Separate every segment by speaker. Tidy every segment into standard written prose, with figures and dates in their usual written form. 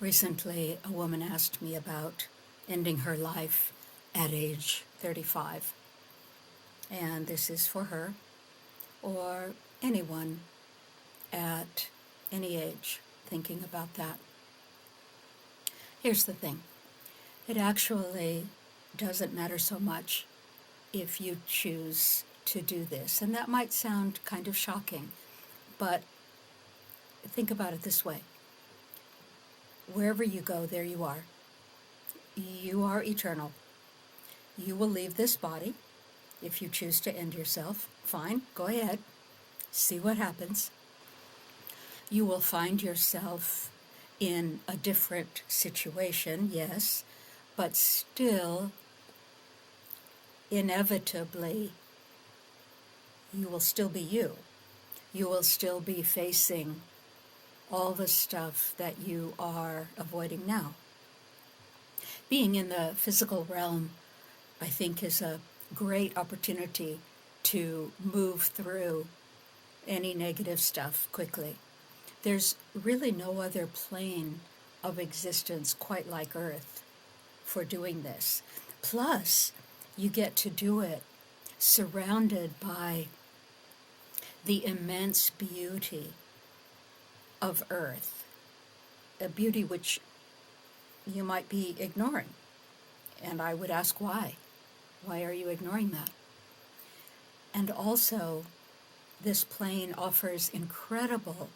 Speaker 1: Recently, a woman asked me about ending her life at age 35. And this is for her or anyone at any age thinking about that. Here's the thing. It actually doesn't matter so much if you choose to do this. And that might sound kind of shocking, but think about it this way. Wherever you go, there you are. You are eternal. You will leave this body. If you choose to end yourself, fine, go ahead. See what happens. You will find yourself in a different situation, yes, but still, inevitably, you will still be you. You will still be facing all the stuff that you are avoiding now. Being in the physical realm, I think, is a great opportunity to move through any negative stuff quickly. There's really no other plane of existence quite like Earth for doing this. Plus, you get to do it surrounded by the immense beauty of Earth, a beauty which you might be ignoring. And I would ask why. Why are you ignoring that? And also, this plane offers incredible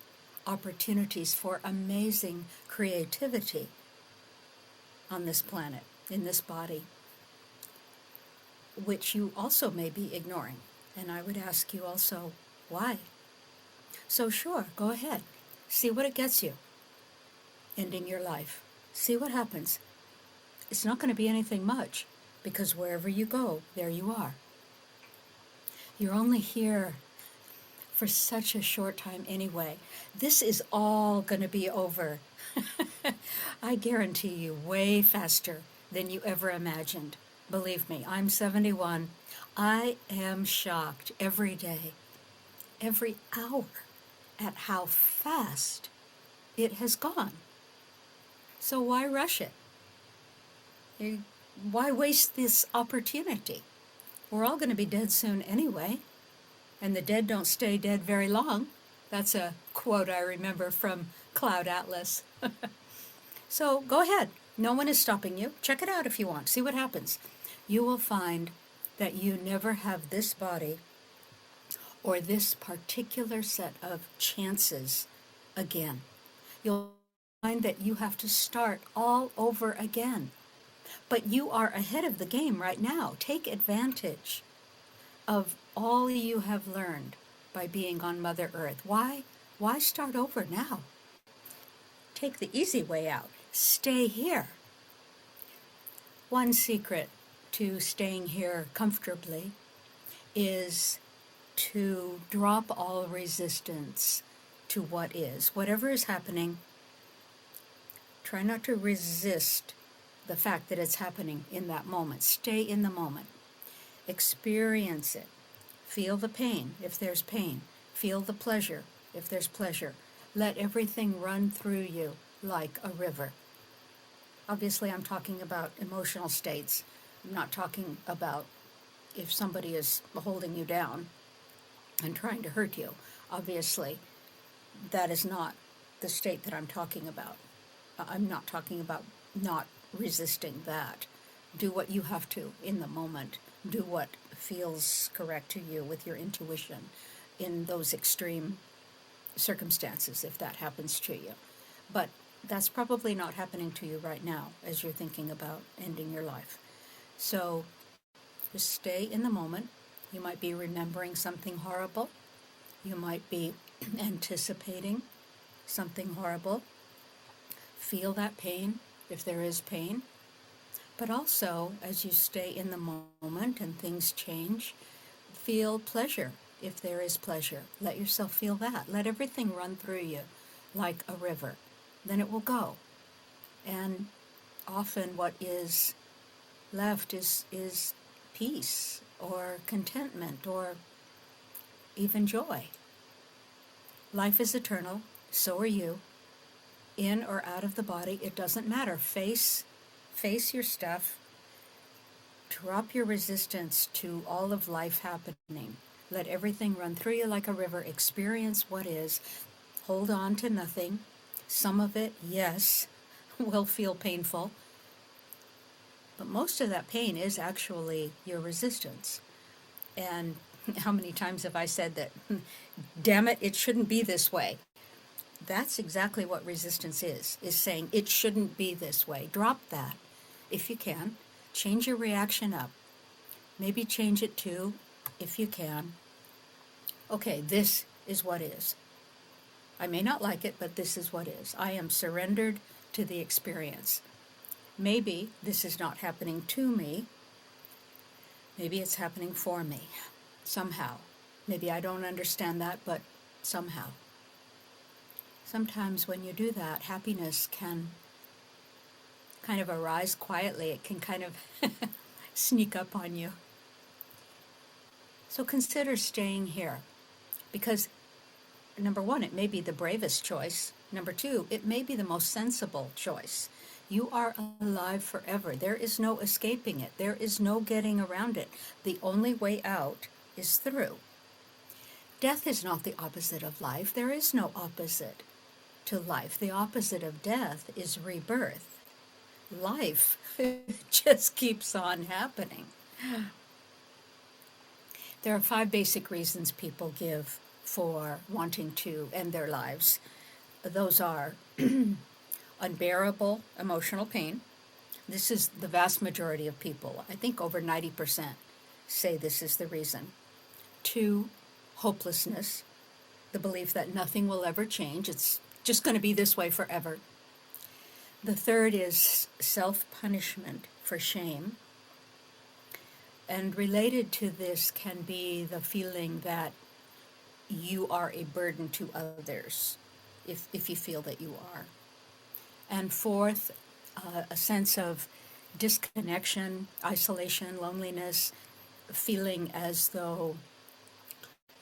Speaker 1: opportunities for amazing creativity on this planet, in this body, which you also may be ignoring. And I would ask you also, why? So sure, go ahead. See what it gets you, ending your life. See what happens. It's not going to be anything much, because wherever you go, there you are. You're only here for such a short time anyway. This is all going to be over. I guarantee you, way faster than you ever imagined. Believe me, I'm 71. I am shocked every day, every hour, at how fast it has gone. So why rush it? Why waste this opportunity? We're all going to be dead soon anyway, and the dead don't stay dead very long. That's a quote I remember from Cloud Atlas. So go ahead. No one is stopping you. Check it out if you want. See what happens. You will find that you never have this body or this particular set of chances again. You'll find that you have to start all over again. But you are ahead of the game right now. Take advantage of all you have learned by being on Mother Earth. Why start over now? Take the easy way out. Stay here. One secret to staying here comfortably is to drop all resistance to what is. Whatever is happening, try not to resist the fact that it's happening in that moment. Stay in the moment. Experience it. Feel the pain if there's pain. Feel the pleasure if there's pleasure. Let everything run through you like a river. Obviously, I'm talking about emotional states. I'm not talking about if somebody is holding you down and trying to hurt you. Obviously, that is not the state that I'm talking about. I'm not talking about not resisting that. Do what you have to in the moment. Do what feels correct to you with your intuition in those extreme circumstances, if that happens to you. But that's probably not happening to you right now as you're thinking about ending your life. So just stay in the moment. You might be remembering something horrible. You might be anticipating something horrible. Feel that pain if there is pain. But also, as you stay in the moment and things change, feel pleasure if there is pleasure. Let yourself feel that. Let everything run through you like a river. Then it will go. And often what is left is peace or contentment or even joy. Life is eternal. So are you. in or out of the body, it doesn't matter. Face your stuff. Drop your resistance to all of life happening. Let everything run through you like a river. Experience what is. Hold on to nothing. Some of it, yes, will feel painful. But most of that pain is actually your resistance. And how many times have I said that, damn it, it shouldn't be this way? That's exactly what resistance is saying it shouldn't be this way. Drop that if you can. Change your reaction up. Maybe change it to, if you can, okay, this is what is. I may not like it, but this is what is. I am surrendered to the experience. Maybe this is not happening to me. Maybe it's happening for me, somehow. Maybe I don't understand that, but somehow. Sometimes when you do that, happiness can kind of arise quietly. It can kind of sneak up on you. So consider staying here, because number one, it may be the bravest choice. Number two, it may be the most sensible choice. You are alive forever. There is no escaping it. There is no getting around it. The only way out is through. Death is not the opposite of life. There is no opposite to life. The opposite of death is rebirth. Life just keeps on happening. There are 5 basic reasons people give for wanting to end their lives. Those are unbearable emotional pain. This is the vast majority of people. I think over 90% say this is the reason. 2, hopelessness, the belief that nothing will ever change. It's just going to be this way forever. The 3rd is self-punishment for shame. And related to this can be the feeling that you are a burden to others, if you feel that you are. And 4th, a sense of disconnection, isolation, loneliness, feeling as though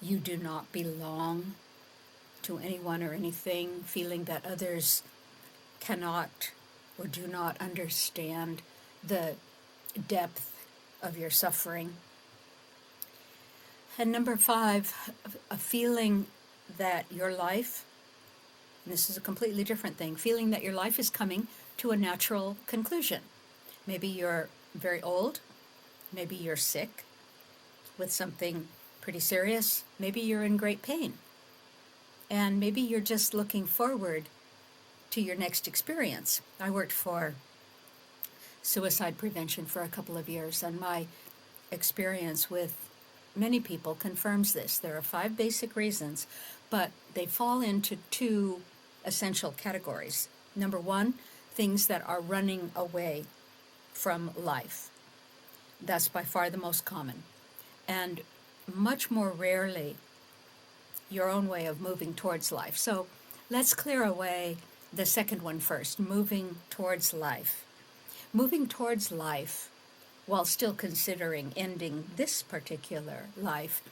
Speaker 1: you do not belong to anyone or anything, feeling that others cannot or do not understand the depth of your suffering. And number 5, a feeling that your life, and this is a completely different thing, feeling that your life is coming to a natural conclusion. Maybe you're very old, maybe you're sick with something pretty serious, maybe you're in great pain, and maybe you're just looking forward to your next experience. I worked for suicide prevention for a couple of years, and my experience with many people confirms this. There are 5 basic reasons, but they fall into 2 essential categories. Number 1, things that are running away from life. That's by far the most common. And much more rarely your own way of moving towards life. So let's clear away the second one first, moving towards life. Moving towards life while still considering ending this particular life,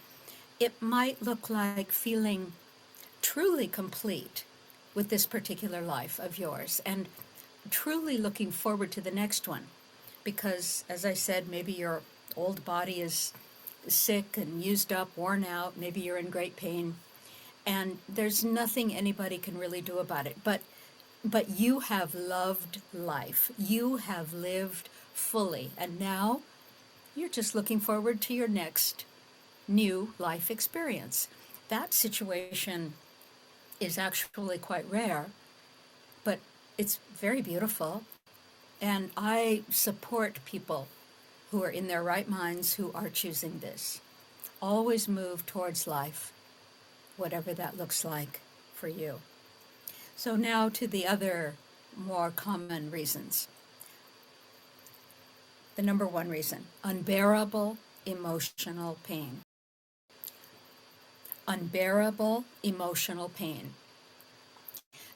Speaker 1: it might look like feeling truly complete with this particular life of yours and truly looking forward to the next one. Because, as I said, maybe your old body is sick and used up, worn out, maybe you're in great pain, and there's nothing anybody can really do about it. But you have loved life. You have lived fully. And now you're just looking forward to your next new life experience. That situation is actually quite rare, but it's very beautiful. And I support people who are in their right minds who are choosing this. Always move towards life, whatever that looks like for you. So now to the other more common reasons. The number 1 reason, unbearable emotional pain. Unbearable emotional pain.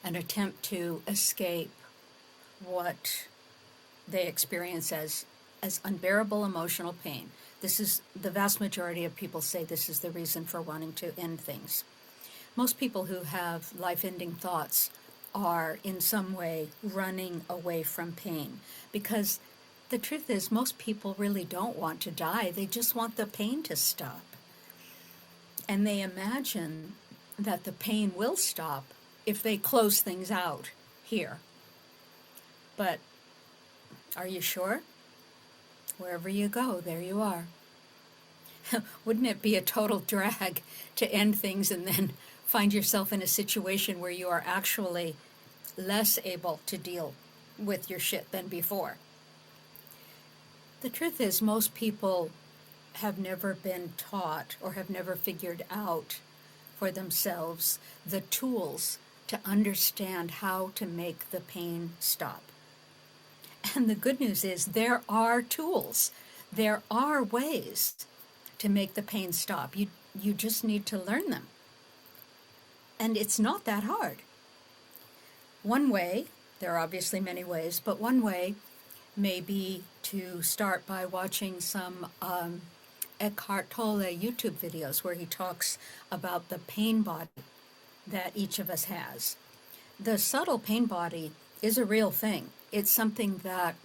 Speaker 1: An attempt to escape what they experience as unbearable emotional pain. This is the vast majority of people say this is the reason for wanting to end things. Most people who have life-ending thoughts are in some way running away from pain. Because the truth is, most people really don't want to die. They just want the pain to stop. And they imagine that the pain will stop if they close things out here. But are you sure? Wherever you go, there you are. Wouldn't it be a total drag to end things and then find yourself in a situation where you are actually less able to deal with your shit than before? The truth is, most people have never been taught or have never figured out for themselves the tools to understand how to make the pain stop. And the good news is there are tools. There are ways to make the pain stop. You just need to learn them. And it's not that hard. One way, there are obviously many ways, but one way may be to start by watching some Eckhart Tolle YouTube videos where he talks about the pain body that each of us has. The subtle pain body is a real thing. It's something that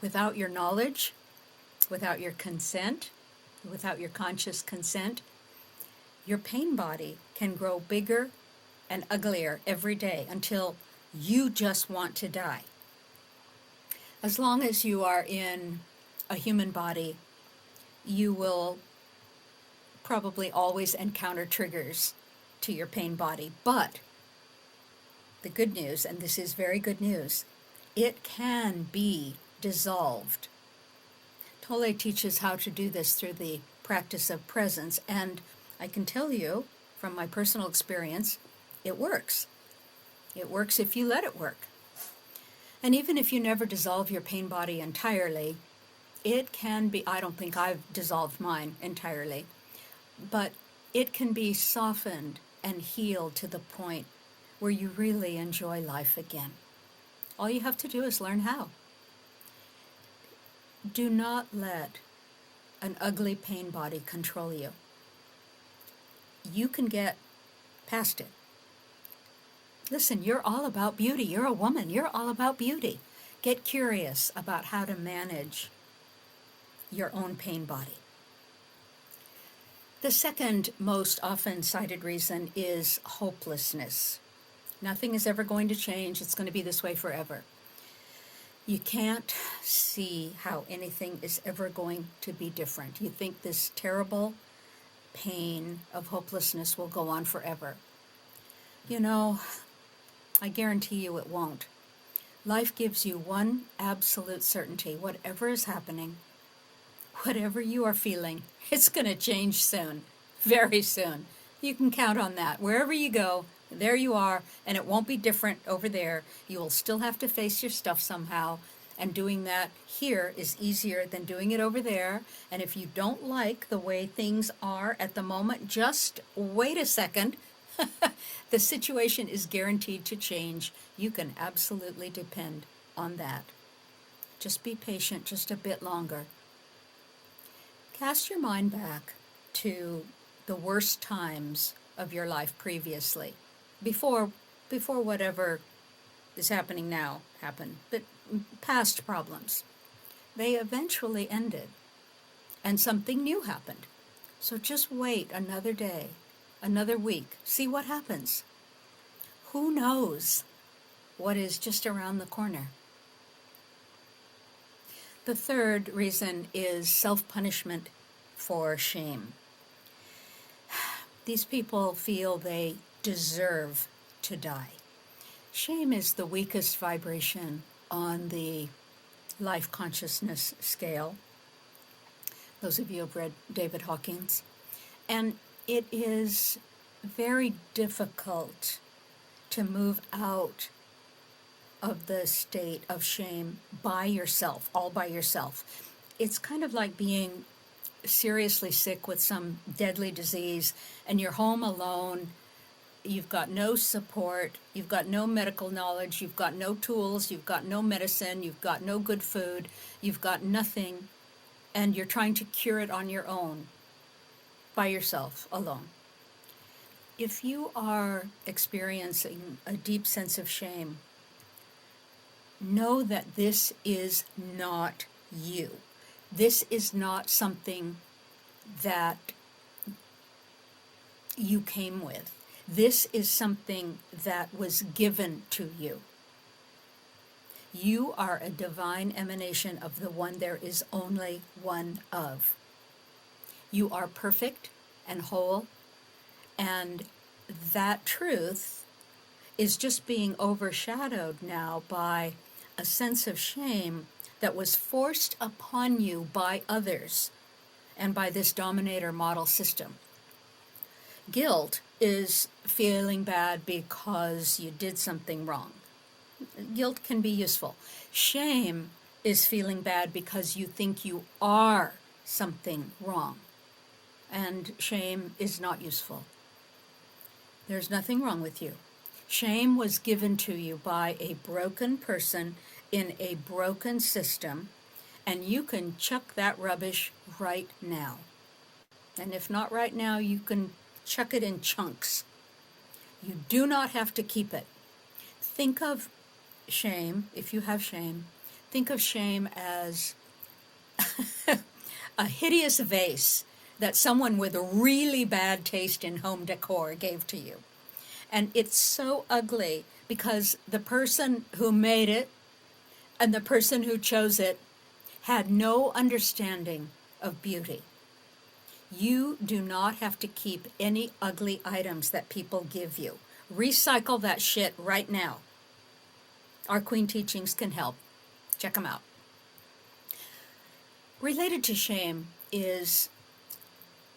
Speaker 1: without your knowledge, without your consent, without your conscious consent, your pain body can grow bigger and uglier every day until you just want to die. As long as you are in a human body, you will probably always encounter triggers to your pain body. But the good news, and this is very good news, it can be dissolved. Tolle teaches how to do this through the practice of presence, and I can tell you from my personal experience, it works. It works if you let it work. And even if you never dissolve your pain body entirely, it can be, I don't think I've dissolved mine entirely, but it can be softened and healed to the point where you really enjoy life again. All you have to do is learn how. Do not let an ugly pain body control you. You can get past it. Listen, you're all about beauty. You're a woman. You're all about beauty. Get curious about how to manage your own pain body. The second most often cited reason is hopelessness. Nothing is ever going to change. It's going to be this way forever. You can't see how anything is ever going to be different. You think this terrible pain of hopelessness will go on forever. You know, I guarantee you it won't. Life gives you one absolute certainty. Whatever is happening, whatever you are feeling, it's going to change soon, very soon. You can count on that. Wherever you go, there you are, and it won't be different over there. You will still have to face your stuff somehow, and doing that here is easier than doing it over there. And if you don't like the way things are at the moment, just wait a second. The situation is guaranteed to change. You can absolutely depend on that. Just be patient just a bit longer. Cast your mind back to the worst times of your life previously, before whatever is happening now happened, but past problems. They eventually ended, and something new happened. So just wait another day, another week, see what happens. Who knows what is just around the corner? The third reason is self-punishment for shame. These people feel they deserve to die. Shame is the weakest vibration on the life consciousness scale. Those of you who have read David Hawkins. And it is very difficult to move out of the state of shame by yourself, all by yourself. It's kind of like being seriously sick with some deadly disease and you're home alone. You've got no support, you've got no medical knowledge, you've got no tools, you've got no medicine, you've got no good food, you've got nothing, and you're trying to cure it on your own, by yourself, alone. If you are experiencing a deep sense of shame, know that this is not you. This is not something that you came with. This is something that was given to you. You are a divine emanation of the one there is only one of. You are perfect and whole, and that truth is just being overshadowed now by a sense of shame that was forced upon you by others and by this dominator model system. Guilt is feeling bad because you did something wrong. Guilt can be useful. Shame is feeling bad because you think you are something wrong. And shame is not useful. There's nothing wrong with you. Shame was given to you by a broken person in a broken system, and you can chuck that rubbish right now. And if not right now, you can chuck it in chunks. You do not have to keep it. Think of shame, if you have shame, think of shame as a hideous vase that someone with a really bad taste in home decor gave to you. And it's so ugly because the person who made it and the person who chose it had no understanding of beauty. You do not have to keep any ugly items that people give you. Recycle that shit right now. Our Queen teachings can help. Check them out. Related to shame is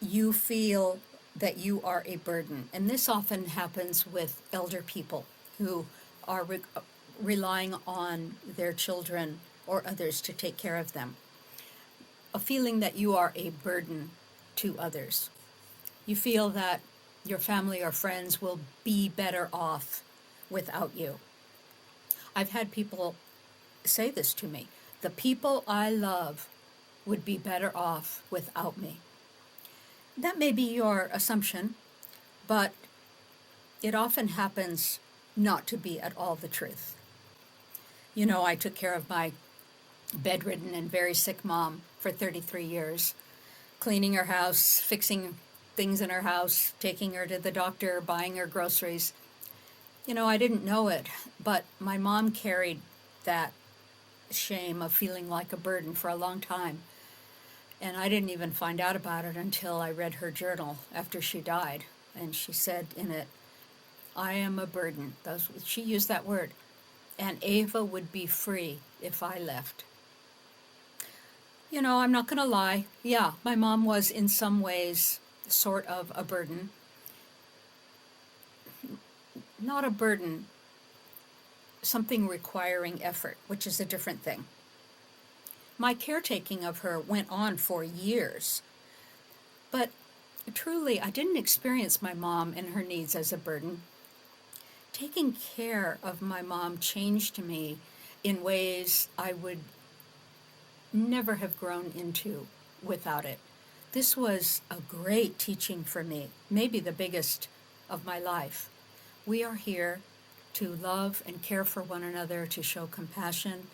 Speaker 1: you feel that you are a burden. And this often happens with elder people who are relying on their children or others to take care of them. A feeling that you are a burden to others. You feel that your family or friends will be better off without you. I've had people say this to me. The people I love would be better off without me. That may be your assumption, but it often happens not to be at all the truth. You know, I took care of my bedridden and very sick mom for 33 years, cleaning her house, fixing things in her house, taking her to the doctor, buying her groceries. You know, I didn't know it, but my mom carried that shame of feeling like a burden for a long time. And I didn't even find out about it until I read her journal after she died. And she said in it, I am a burden. She used that word. And Ava would be free if I left. You know, I'm not going to lie. Yeah, my mom was in some ways sort of a burden. Not a burden, something requiring effort, which is a different thing. My caretaking of her went on for years, but truly, I didn't experience my mom and her needs as a burden. Taking care of my mom changed me in ways I would never have grown into without it. This was a great teaching for me, maybe the biggest of my life. We are here to love and care for one another, to show compassion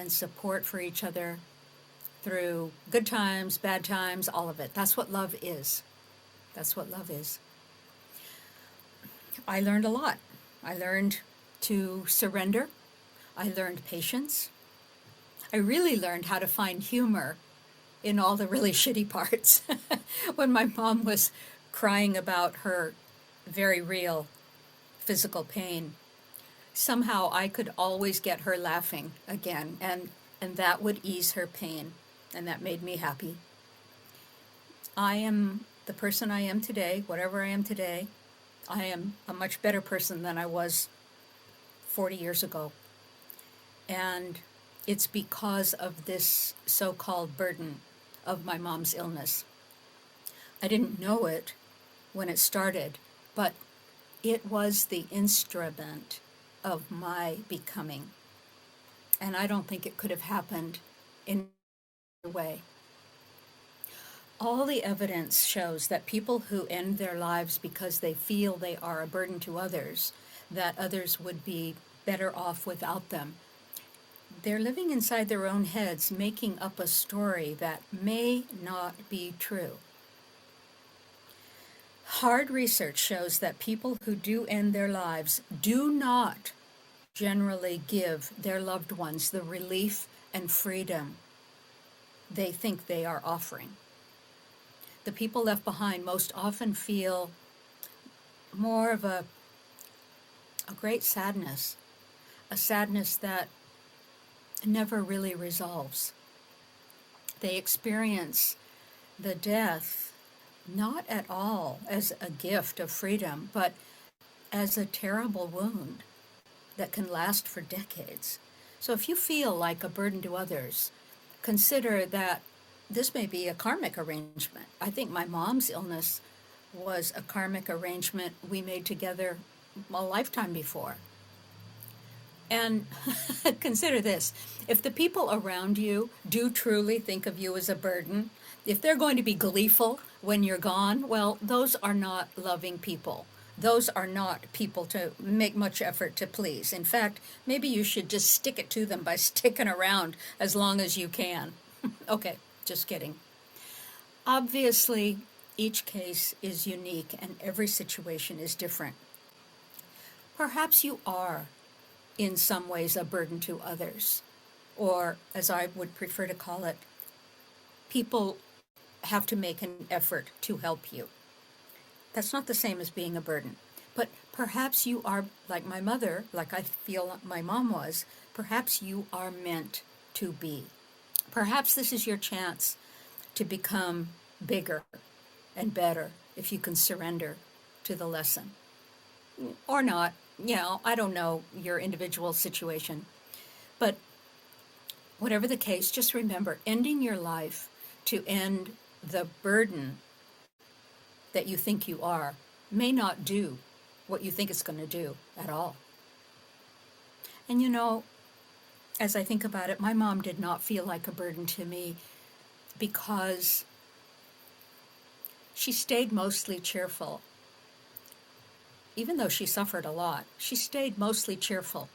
Speaker 1: and support for each other through good times, bad times, all of it. That's what love is. That's what love is. I learned a lot. I learned to surrender. I learned patience. I really learned how to find humor in all the really shitty parts. When my mom was crying about her very real physical pain, somehow I could always get her laughing again, and that would ease her pain, and that made me happy. I am the person I am today, whatever I am today. I am a much better person than I was 40 years ago. And it's because of this so-called burden of my mom's illness. I didn't know it when it started, but it was the instrument of my becoming. And I don't think it could have happened in a way. All the evidence shows that people who end their lives because they feel they are a burden to others, that others would be better off without them, they're living inside their own heads, making up a story that may not be true. Hard research shows that people who do end their lives do not generally give their loved ones the relief and freedom they think they are offering. The people left behind most often feel more of a great sadness, a sadness that never really resolves. They experience the death not at all as a gift of freedom, but as a terrible wound that can last for decades. So if you feel like a burden to others, consider that this may be a karmic arrangement. I think my mom's illness was a karmic arrangement we made together a lifetime before. And consider this, if the people around you do truly think of you as a burden, if they're going to be gleeful when you're gone, well, those are not loving people. Those are not people to make much effort to please. In fact, maybe you should just stick it to them by sticking around as long as you can. Okay, just kidding. Obviously, each case is unique and every situation is different. Perhaps you are in some ways a burden to others, or as I would prefer to call it, people have to make an effort to help you. That's not the same as being a burden. But perhaps you are like my mother, like I feel my mom was, perhaps you are meant to be. Perhaps this is your chance to become bigger and better if you can surrender to the lesson. Or not. I don't know your individual situation. But whatever the case, just remember, ending your life to end the burden that you think you are may not do what you think it's going to do at all. And as I think about it, my mom did not feel like a burden to me because she stayed mostly cheerful. Even though she suffered a lot, she stayed mostly cheerful.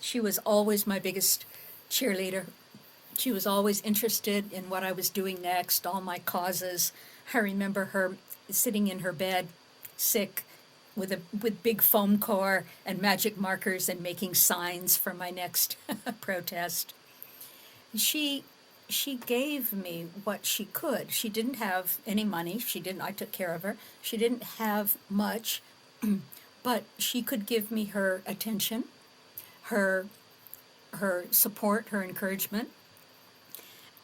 Speaker 1: She was always my biggest cheerleader. She was always interested in what I was doing next, all my causes. I remember her sitting in her bed, sick, with big foam core and magic markers and making signs for my next protest. She gave me what she could. She didn't have any money. I took care of her. She didn't have much, but she could give me her attention, her support, her encouragement.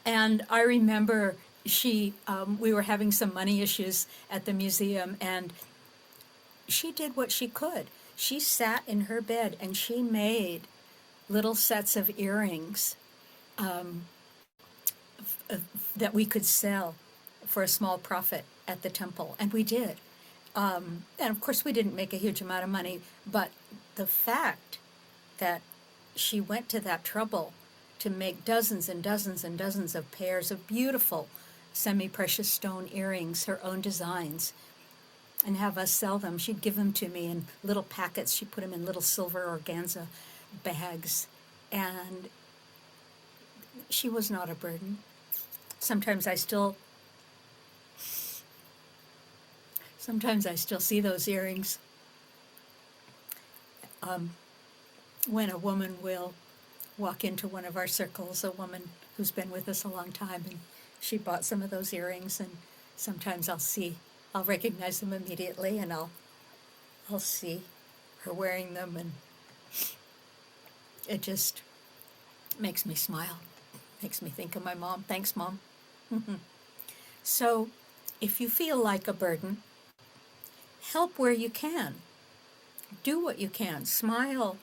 Speaker 1: And I remember we were having some money issues at the museum, and she did what she could. She sat in her bed and she made little sets of earrings that we could sell for a small profit at the temple, and we did. And of course, we didn't make a huge amount of money, but the fact that she went to that trouble to make dozens and dozens and dozens of pairs of beautiful semi-precious stone earrings, her own designs, and have us sell them. She'd give them to me in little packets. She'd put them in little silver organza bags. And she was not a burden. Sometimes I still see those earrings. When a woman will walk into one of our circles, a woman who's been with us a long time, and she bought some of those earrings, and sometimes I'll recognize them immediately, and I'll see her wearing them, and it just makes me smile, makes me think of my mom. Thanks, Mom. So if you feel like a burden, help where you can. Do what you can. Smile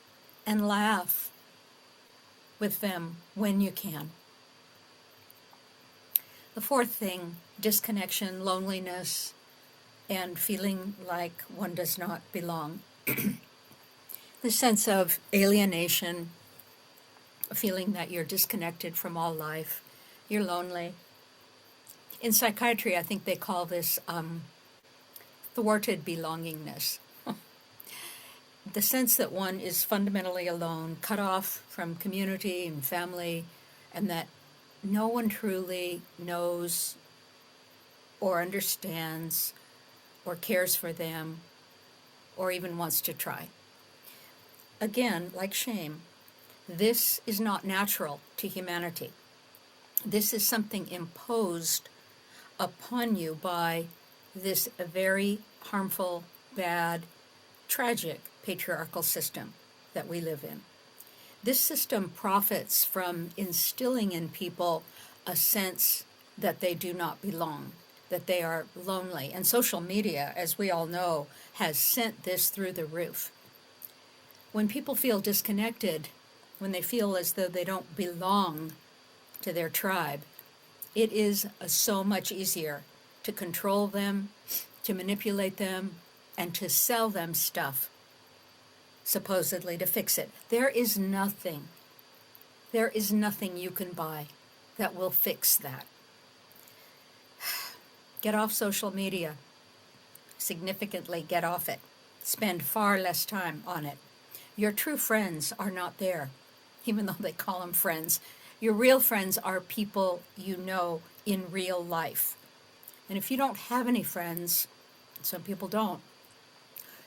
Speaker 1: and laugh with them when you can. The fourth thing, disconnection, loneliness, and feeling like one does not belong. The sense of alienation, a feeling that you're disconnected from all life, you're lonely. In psychiatry, I think they call this thwarted belongingness. The sense that one is fundamentally alone, cut off from community and family, and that no one truly knows or understands or cares for them or even wants to try. Again, like shame, this is not natural to humanity. This is something imposed upon you by this very harmful, bad, tragic patriarchal system that we live in. This system profits from instilling in people a sense that they do not belong, that they are lonely. And social media, as we all know, has sent this through the roof. When people feel disconnected, when they feel as though they don't belong to their tribe, it is so much easier to control them, to manipulate them, and to sell them stuff, supposedly to fix it. There is nothing you can buy that will fix that. Get off social media. Significantly get off it. Spend far less time on it. Your true friends are not there, even though they call them friends. Your real friends are people you know in real life. And if you don't have any friends, some people don't,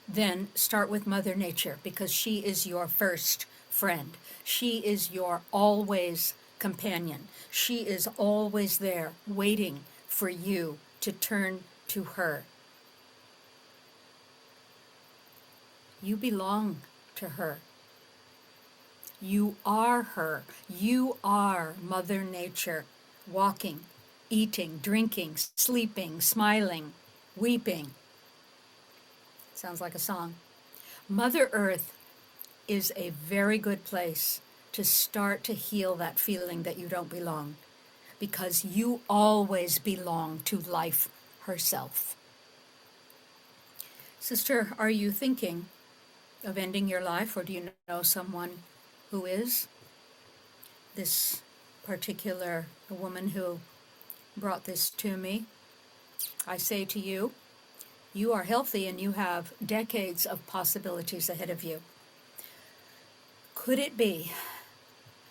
Speaker 1: then start with Mother Nature, because she is your first friend. She is your always companion. She is always there waiting for you to turn to her. You belong to her. You are her. You are Mother Nature, walking, eating, drinking, sleeping, smiling, weeping. Sounds like a song. Mother Earth is a very good place to start to heal that feeling that you don't belong, because you always belong to life herself. Sister, are you thinking of ending your life, or do you know someone who is? This particular woman who brought this to me, I say to you, you are healthy and you have decades of possibilities ahead of you. Could it be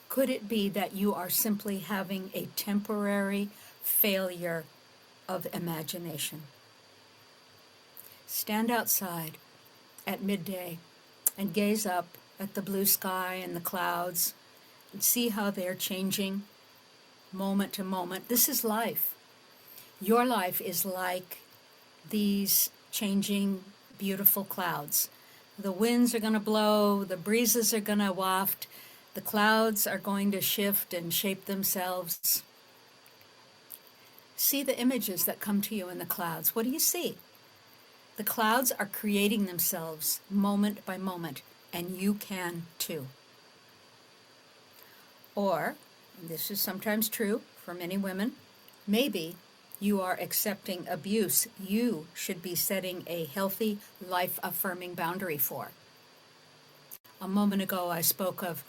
Speaker 1: that you are simply having a temporary failure of imagination? Stand outside at midday and gaze up at the blue sky and the clouds and see how they're changing moment to moment. This is life. Your life is like these changing, beautiful clouds. The winds are going to blow, the breezes are going to waft, the clouds are going to shift and shape themselves. See the images that come to you in the clouds. What do you see? The clouds are creating themselves moment by moment, and you can too. Or, and this is sometimes true for many women, maybe you are accepting abuse you should be setting a healthy, life-affirming boundary for. A moment ago I spoke of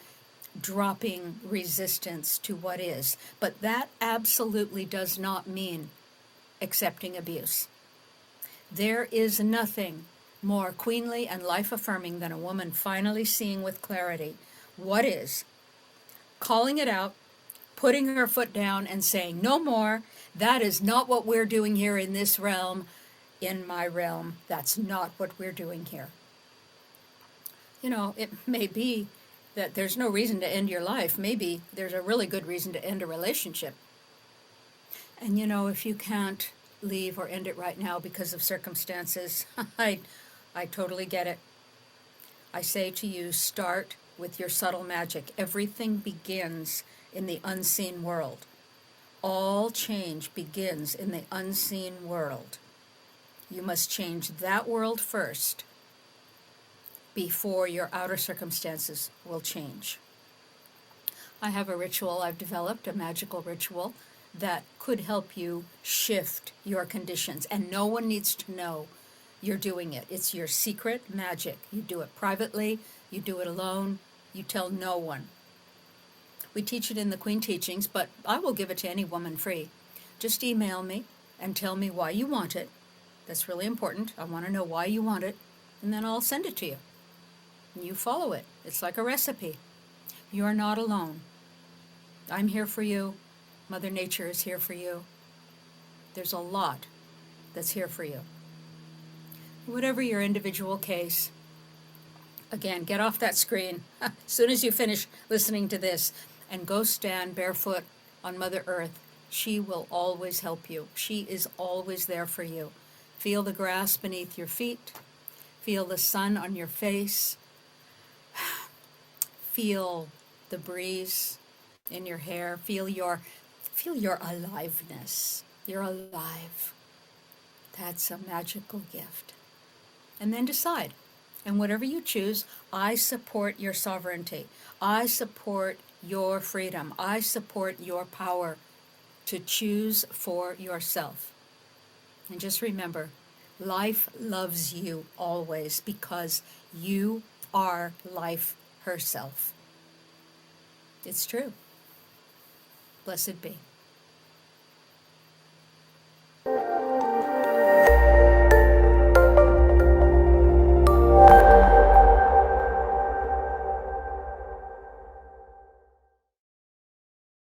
Speaker 1: dropping resistance to what is, but that absolutely does not mean accepting abuse. There is nothing more queenly and life-affirming than a woman finally seeing with clarity what is, calling it out, putting her foot down and saying, no more, that is not what we're doing here in this realm, in my realm, that's not what we're doing here. You know, it may be that there's no reason to end your life. Maybe there's a really good reason to end a relationship. And you know, if you can't leave or end it right now because of circumstances, I totally get it. I say to you, start with your subtle magic. Everything begins in the unseen world. All change begins in the unseen world. You must change that world first before your outer circumstances will change. I have a ritual I've developed, a magical ritual, that could help you shift your conditions, and no one needs to know you're doing it. It's your secret magic. You do it privately, you do it alone, you tell no one. We teach it in the Queen Teachings, but I will give it to any woman free. just email me and tell me why you want it. That's really important. I want to know why you want it, and then I'll send it to you. And you follow it. It's like a recipe. You're not alone. I'm here for you. Mother Nature is here for you. There's a lot that's here for you. Whatever your individual case, again, get off that screen as soon as you finish listening to this and go stand barefoot on Mother Earth. She will always help you. She is always there for you. Feel the grass beneath your feet. Feel the sun on your face. Feel the breeze in your hair. Feel your aliveness. You're alive. That's a magical gift. And then decide. And whatever you choose, I support your sovereignty. I support your freedom. I support your power to choose for yourself. And just remember, life loves you always because you are life herself. It's true. Blessed be.